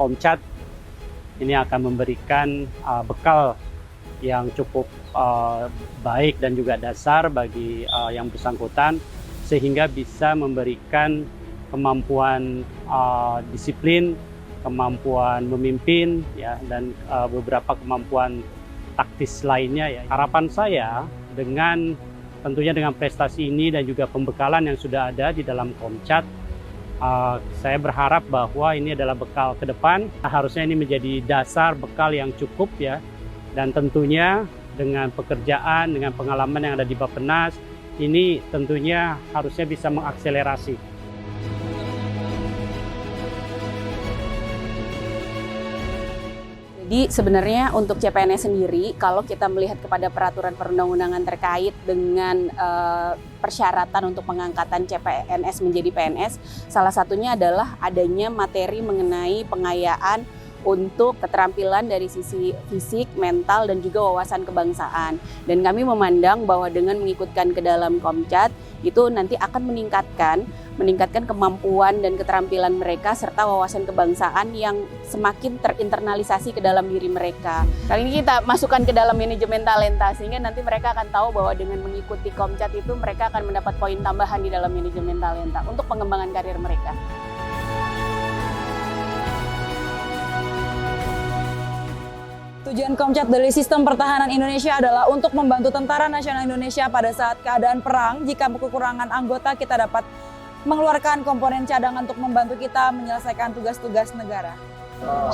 Komcat ini akan memberikan bekal yang cukup baik dan juga dasar bagi yang bersangkutan, sehingga bisa memberikan kemampuan disiplin, kemampuan memimpin, ya, dan beberapa kemampuan taktis lainnya. Ya. Harapan saya tentunya dengan prestasi ini dan juga pembekalan yang sudah ada di dalam Komcat, saya berharap bahwa ini adalah bekal ke depan. Harusnya ini menjadi dasar bekal yang cukup, ya, dan tentunya dengan pekerjaan, dengan pengalaman yang ada di Bappenas, ini tentunya harusnya bisa mengakselerasi. Jadi sebenarnya untuk CPNS sendiri, kalau kita melihat kepada peraturan perundang-undangan terkait dengan persyaratan untuk pengangkatan CPNS menjadi PNS, salah satunya adalah adanya materi mengenai pengayaan untuk keterampilan dari sisi fisik, mental, dan juga wawasan kebangsaan. Dan kami memandang bahwa dengan mengikutkan ke dalam Komcat, itu nanti akan meningkatkan kemampuan dan keterampilan mereka serta wawasan kebangsaan yang semakin terinternalisasi ke dalam diri mereka. Kali ini kita masukkan ke dalam manajemen talenta, sehingga nanti mereka akan tahu bahwa dengan mengikuti Komcat itu mereka akan mendapat poin tambahan di dalam manajemen talenta untuk pengembangan karir mereka. Tujuan Komcat dari Sistem Pertahanan Indonesia adalah untuk membantu Tentara Nasional Indonesia pada saat keadaan perang. Jika kekurangan anggota, kita dapat mengeluarkan komponen cadangan untuk membantu kita menyelesaikan tugas-tugas negara.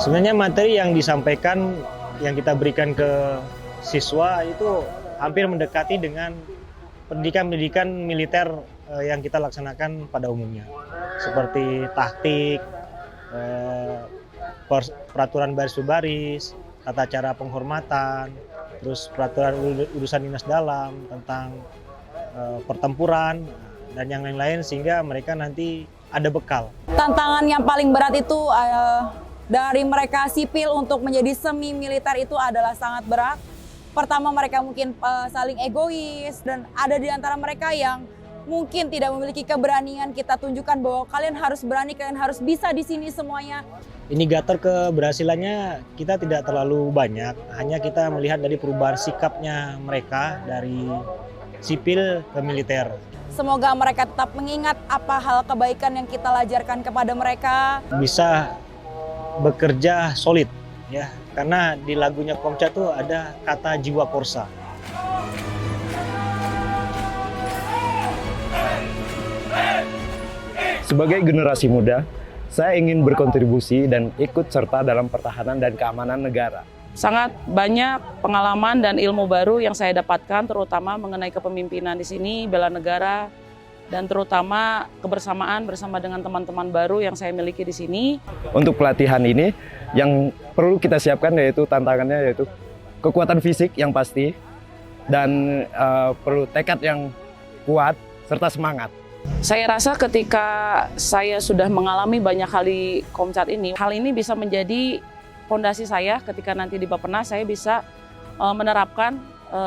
Sebenarnya materi yang disampaikan, yang kita berikan ke siswa itu hampir mendekati dengan pendidikan militer yang kita laksanakan pada umumnya. Seperti taktik, peraturan baris baris, tata cara penghormatan, terus peraturan urusan dinas dalam tentang pertempuran dan yang lain-lain, sehingga mereka nanti ada bekal. Tantangan yang paling berat itu dari mereka sipil untuk menjadi semi militer itu adalah sangat berat. Pertama, mereka mungkin saling egois, dan ada di antara mereka yang mungkin tidak memiliki keberanian. Kita tunjukkan bahwa kalian harus berani, kalian harus bisa di sini semuanya. Indikator keberhasilannya kita tidak terlalu banyak, hanya kita melihat dari perubahan sikapnya mereka dari sipil ke militer. Semoga mereka tetap mengingat apa hal kebaikan yang kita ajarkan kepada mereka. Bisa bekerja solid, ya, karena di lagunya Komcat tuh ada kata jiwa korsa. Sebagai generasi muda, saya ingin berkontribusi dan ikut serta dalam pertahanan dan keamanan negara. Sangat banyak pengalaman dan ilmu baru yang saya dapatkan, terutama mengenai kepemimpinan di sini, bela negara, dan terutama kebersamaan bersama dengan teman-teman baru yang saya miliki di sini. Untuk pelatihan ini, yang perlu kita siapkan tantangannya yaitu kekuatan fisik yang pasti, dan perlu tekad yang kuat serta semangat. Saya rasa ketika saya sudah mengalami banyak kali Komcat ini, hal ini bisa menjadi fondasi saya ketika nanti di Bappenas saya bisa menerapkan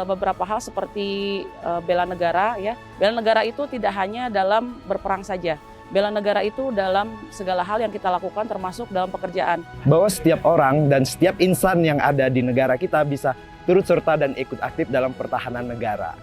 beberapa hal seperti bela negara, ya. Bela negara itu tidak hanya dalam berperang saja. Bela negara itu dalam segala hal yang kita lakukan, termasuk dalam pekerjaan. Bahwa setiap orang dan setiap insan yang ada di negara kita bisa turut serta dan ikut aktif dalam pertahanan negara.